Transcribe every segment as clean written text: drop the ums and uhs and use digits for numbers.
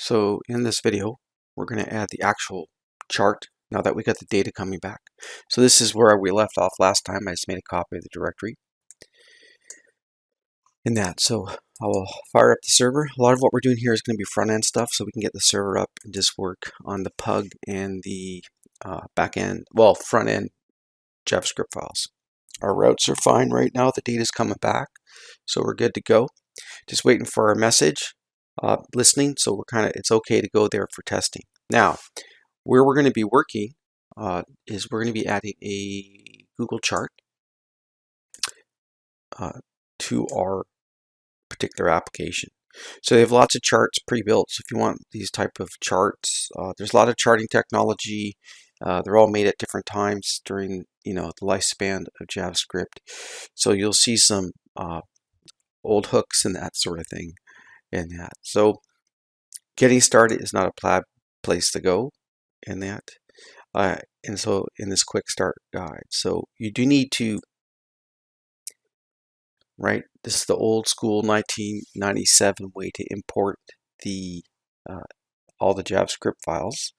So in this video, we're going to add the actual chart now that we got the data coming back. So this is where we left off last time. I just made a copy of the directory in that. So I will fire up the server. A lot of what we're doing here is going to be front end stuff, so we can get the server up and just work on the pug and the back end, well, front end JavaScript files. Our routes are fine right now. The data is coming back, so we're good to go. Just waiting for our message. Listening, so it's okay to go there for testing. Now, where we're going to be working is we're going to be adding a Google chart to our particular application. So they have lots of charts pre-built. So if you want these type of charts, there's a lot of charting technology. They're all made at different times during the lifespan of JavaScript. So you'll see some old hooks and that sort of thing. So getting started is not a bad place to go in that. And so in this quick start guide, so you do need to, this is the old school 1997 way to import the all the JavaScript files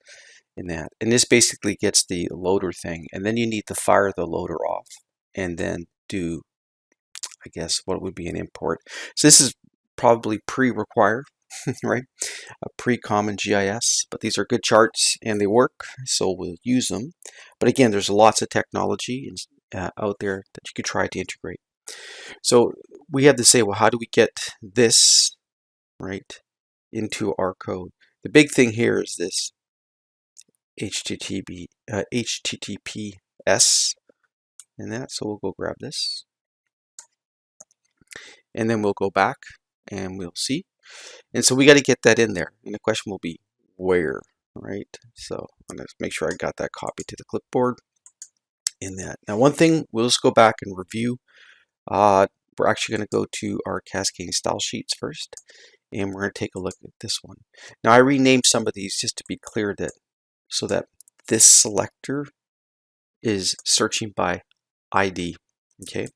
in that. And this basically gets the loader thing, and then you need to fire the loader off and then do, I guess, what would be an import. So this is probably pre-required, right? A pre-common GIS, but these are good charts and they work, so we'll use them. But again, there's lots of technology out there that you could try to integrate. So we have to say, well, how do we get this into our code? The big thing here is this HTTPS and that. So we'll go grab this, and then we'll go back and we'll see. And so we got to get that in there. And the question will be where, right? So I'm going to make sure I got that copied to the clipboard in that. Now, one thing, we'll just go back and review. We're actually going to go to our Cascading style sheets first, and we're going to take a look at this one. Now, I renamed some of these just to be clear so that this selector is searching by ID, okay?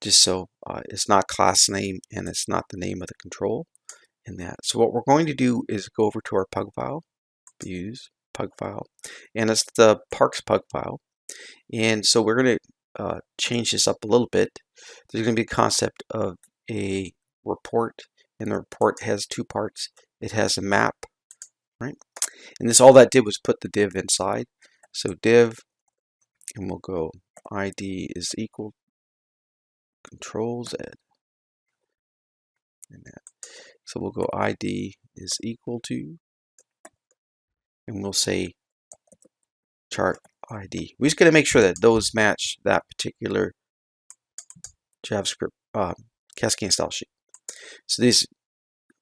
Just so it's not class name and it's not the name of the control in that. So what we're going to do is go over to our pug file, use pug file, and it's the parks pug file. And so we're going to change this up a little bit. There's going to be a concept of a report, and the report has two parts. It has a map, right? And this, all that did was put the div inside. So div, and we'll go ID is equal Control Z. And that. So we'll go ID is equal to, and we'll say chart ID. We're just going to make sure that those match that particular JavaScript Cascading style sheet. So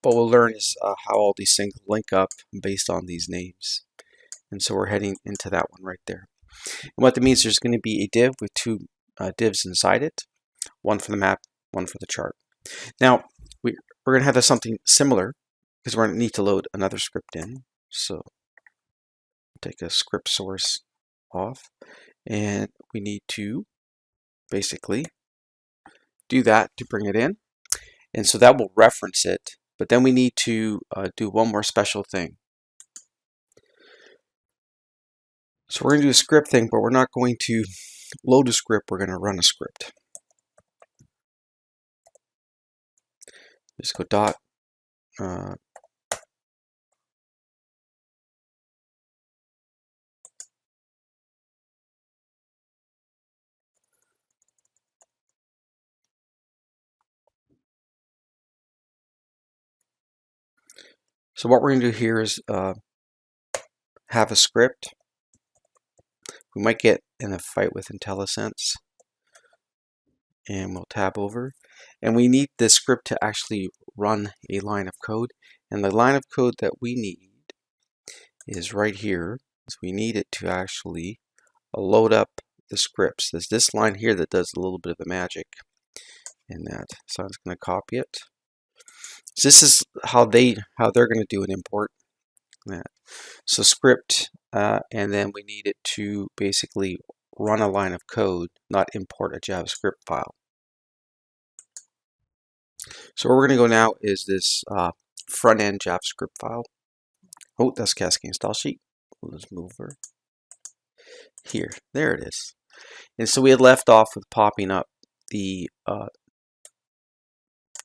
what we'll learn is how all these things link up based on these names. And so we're heading into that one right there. And what that means, there's going to be a div with two divs inside it, one for the map, one for the chart. Now, we're going to have something similar because we're going to need to load another script in. So take a script source off, and we need to basically do that to bring it in. And so that will reference it, but then we need to do one more special thing. So we're going to do a script thing, but we're not going to load a script, we're going to run a script. Just go dot so what we're going to do here is have a script. We might get in a fight with IntelliSense, and we'll tab over, and we need this script to actually run a line of code, and the line of code that we need is right here. So we need it to actually load up the scripts. There's this line here that does a little bit of the magic in that. So I'm just going to copy it. So this is how they're going to do an import. So script, and then we need it to basically run a line of code, not import a JavaScript file. So where we're going to go now is this front-end JavaScript file. Oh, that's Cascading style sheet. We'll just move over here. There it is. And so we had left off with popping up the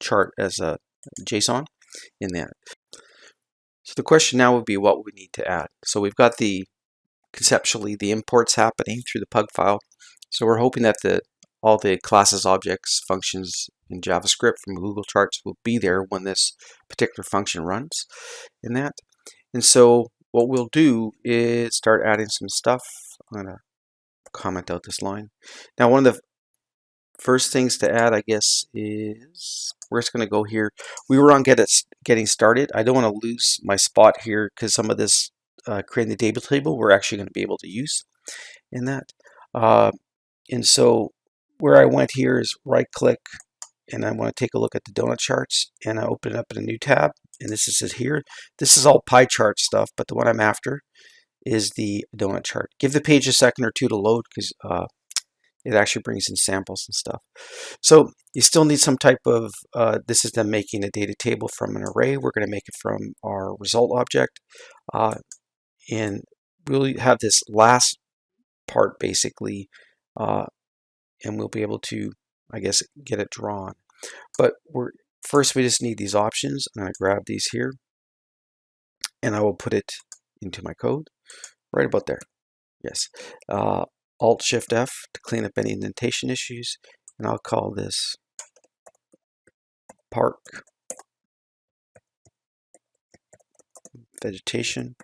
chart as a JSON in that. So the question now would be what we need to add. So we've got conceptually the imports happening through the pug file. So we're hoping that all the classes, objects, functions in JavaScript from Google Charts will be there when this particular function runs in that. And so what we'll do is start adding some stuff. I'm going to comment out this line. Now, one of the first things to add, I guess, is we're just going to go here. We were on getting started. I don't want to lose my spot here because some of this creating the data table we're actually going to be able to use in that. And so where I went here is right click and I want to take a look at the donut charts and I open it up in a new tab and this is it here. This is all pie chart stuff, but the one I'm after is the donut chart. Give the page a second or two to load because it actually brings in samples and stuff. So you still need some type of, this is them making a data table from an array. We're going to make it from our result object. And we'll have this last part basically, and we'll be able to, I guess, get it drawn. But first we just need these options. I'm going to grab these here and I will put it into my code right about there. Yes. Alt-Shift-F to clean up any indentation issues. And I'll call this Park Vegetation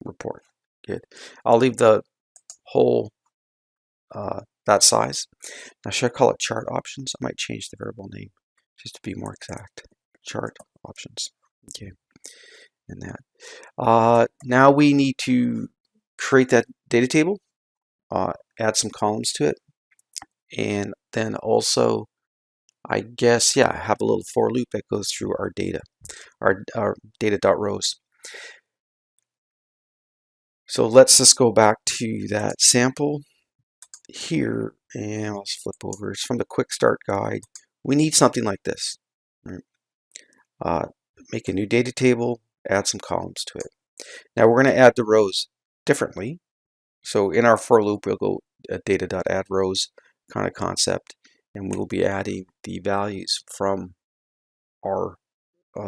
Report. Good. I'll leave the whole that size. Now, should I call it chart options? I might change the variable name just to be more exact. Chart options. Okay. And that. Now we need to create that data table, add some columns to it, and then also, I guess, yeah, have a little for loop that goes through our data, our data.rows. So let's just go back to that sample here, and let's flip over. It's from the quick start guide. We need something like this. Right? Make a new data table, add some columns to it. Now we're going to add the rows differently. So in our for loop, we'll go data.addRows kind of concept, and we'll be adding the values from our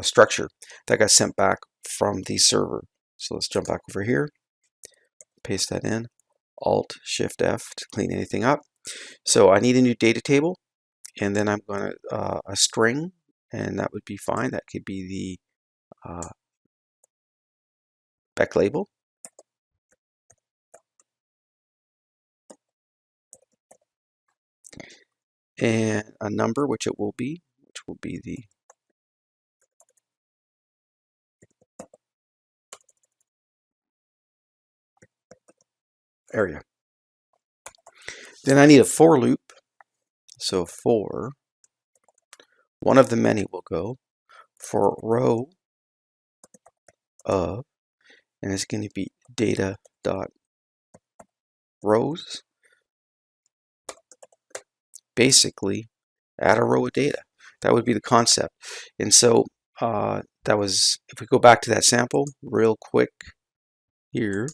structure that got sent back from the server. So let's jump back over here, paste that in, Alt-Shift-F to clean anything up. So I need a new data table, and then I'm going to a string, and that would be fine. That could be the Beck label. And a number, which will be the area. Then I need a for loop. So for one of the many will go for row of, and it's going to be data.rows. Basically, add a row of data. That would be the concept. And so that was, if we go back to that sample real quick here,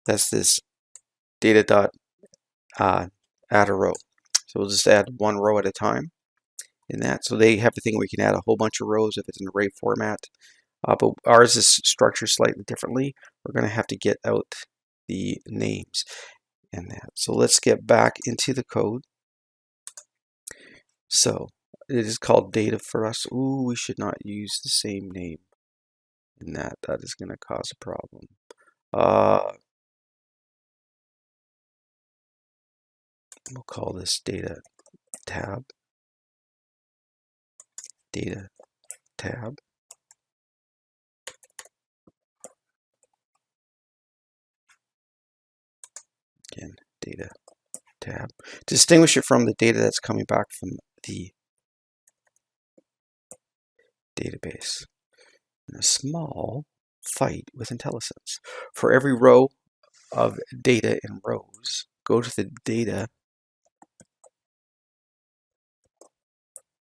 that's this data add a row. So we'll just add one row at a time in that. So they have the thing where you can add a whole bunch of rows if it's an array format. But ours is structured slightly differently. We're going to have to get out the names in that. So let's get back into the code. So it is called data for us. Ooh, we should not use the same name in that. That is going to cause a problem. We'll call this data tab. Data tab. Again, data tab. To distinguish it from the data that's coming back from the database. And a small fight with IntelliSense. For every row of data in rows, go to the data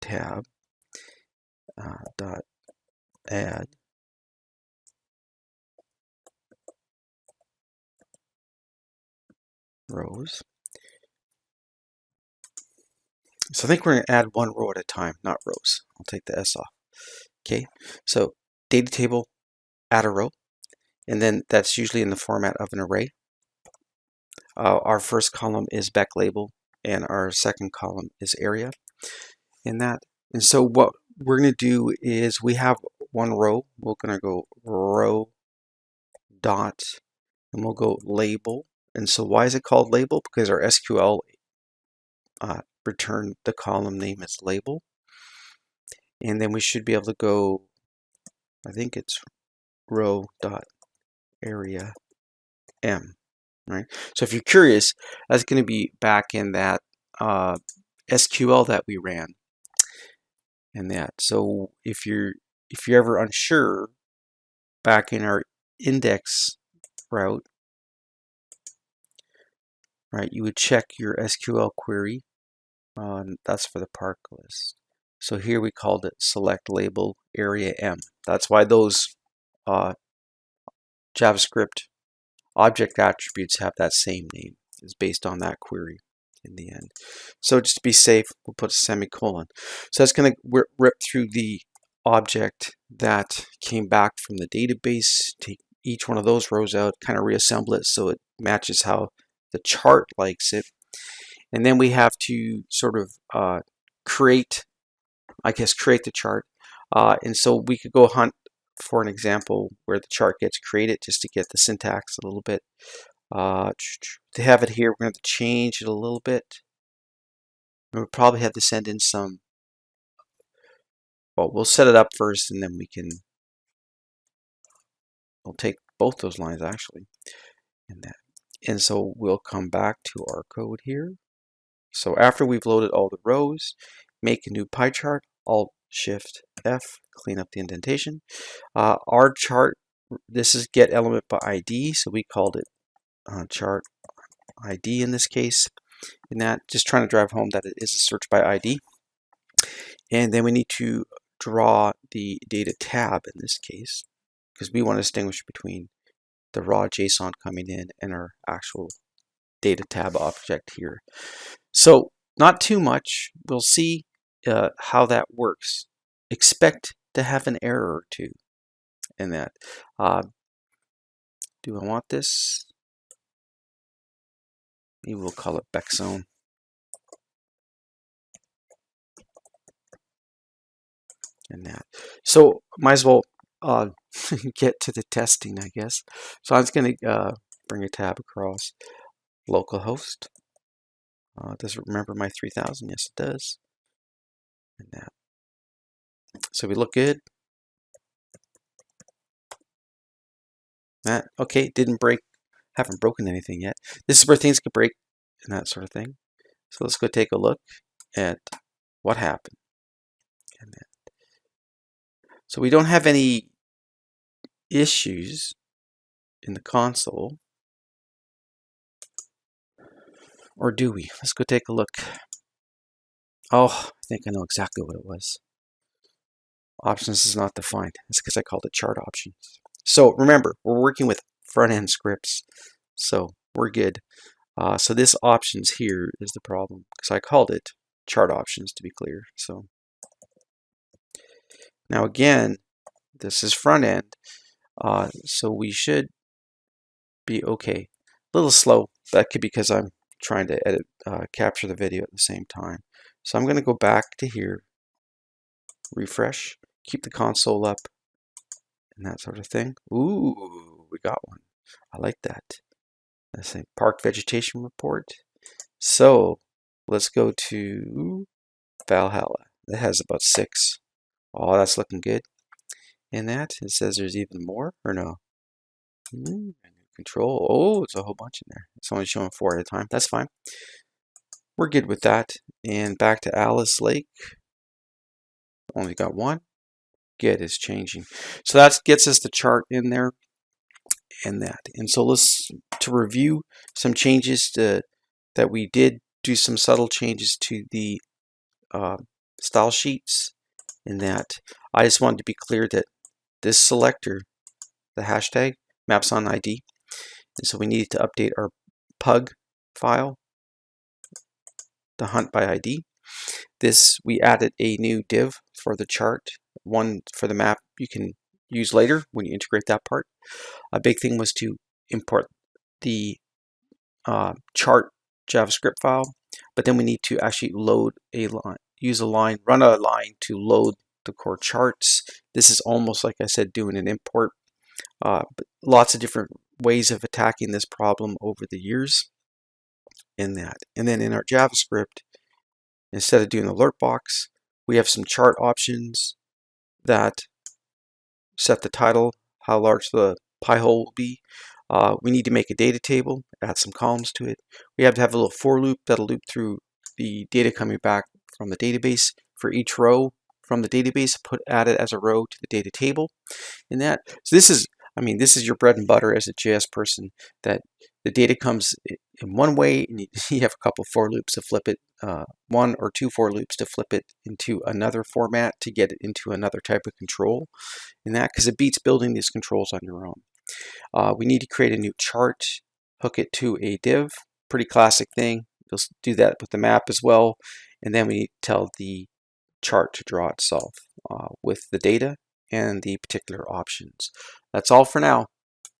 tab dot add rows. So I think we're going to add one row at a time, not rows. I'll take the S off. Okay, so data table, add a row, and then that's usually in the format of an array. Our first column is Beck label, and our second column is area. And so what we're going to do is we have one row. We're going to go row dot, and we'll go label. And so why is it called label? Because our SQL returned the column name as label. And then we should be able to go, I think it's row dot area M, right? So if you're curious, that's going to be back in that SQL that we ran. And that, so if you're ever unsure, back in our index route, right, you would check your SQL query. That's for the park list. So here we called it select label area M. That's why those JavaScript object attributes have that same name. It's based on that query in the end. So just to be safe, we'll put a semicolon. So that's going to rip through the object that came back from the database, take each one of those rows out, kind of reassemble it so it matches how the chart likes it. And then we have to sort of create the chart. And so we could go hunt for an example where the chart gets created just to get the syntax a little bit. To have it here, we're going to change it a little bit. We'll probably have to send in some, well, we'll set it up first and then we'll take both those lines actually. And so we'll come back to our code here. So after we've loaded all the rows, make a new pie chart, Alt-Shift-F, clean up the indentation. Our chart, this is get element by ID, so we called it chart ID in this case. And that, just trying to drive home that it is a search by ID. And then we need to draw the data tab in this case, because we want to distinguish between the raw JSON coming in and our actual data tab object here. So not too much. We'll see how that works. Expect to have an error or two in that. Do I want this? Maybe we'll call it Beck zone. And that. So might as well get to the testing, I guess. So I'm just going to bring a tab across. Localhost. Does it remember my 3000? Yes, it does. And that. So we look good. That okay, didn't break. Haven't broken anything yet. This is where things could break and that sort of thing. So let's go take a look at what happened. And that. So we don't have any issues in the console. Or do we? Let's go take a look. Oh, I think I know exactly what it was. Options is not defined. That's because I called it chart options. So remember, we're working with front-end scripts. So we're good. So this options here is the problem because I called it chart options to be clear. So now again, this is front end. So we should be okay. A little slow. That could be because I'm trying to edit, capture the video at the same time. So I'm going to go back to here, refresh, keep the console up, and that sort of thing. Ooh, we got one. I like that. Let's say park vegetation report. So let's go to Valhalla. It has about 6. Oh, that's looking good. And that, it says there's even more, or no? Control. Oh, it's a whole bunch in there. It's only showing 4 at a time. That's fine. We're good with that. And back to Alice Lake. Only got 1. Good, it's changing. So that gets us the chart in there and that. And so to review some changes that we did do some subtle changes to the style sheets in that. I just wanted to be clear that this selector, the hashtag, maps on ID. And so we needed to update our pug file, the hunt by ID. We added a new div for the chart, one for the map you can use later when you integrate that part. A big thing was to import the chart JavaScript file, but then we need to actually load a line, run a line to load the core charts. This is almost like I said, doing an import. But lots of different ways of attacking this problem over the years in that. And then in our JavaScript, instead of doing the alert box, we have some chart options that set the title, how large the pie hole will be. We need to make a data table, add some columns to it. We have to have a little for loop that'll loop through the data coming back from the database. For each row from the database, add it as a row to the data table. In that, so this is your bread and butter as a JS person, that the data comes in one way, and you have a couple for loops to flip it, one or two for loops to flip it into another format to get it into another type of control. In that, because it beats building these controls on your own. We need to create a new chart, hook it to a div, pretty classic thing. You'll do that with the map as well. And then we need to tell the chart to draw itself with the data and the particular options. That's all for now.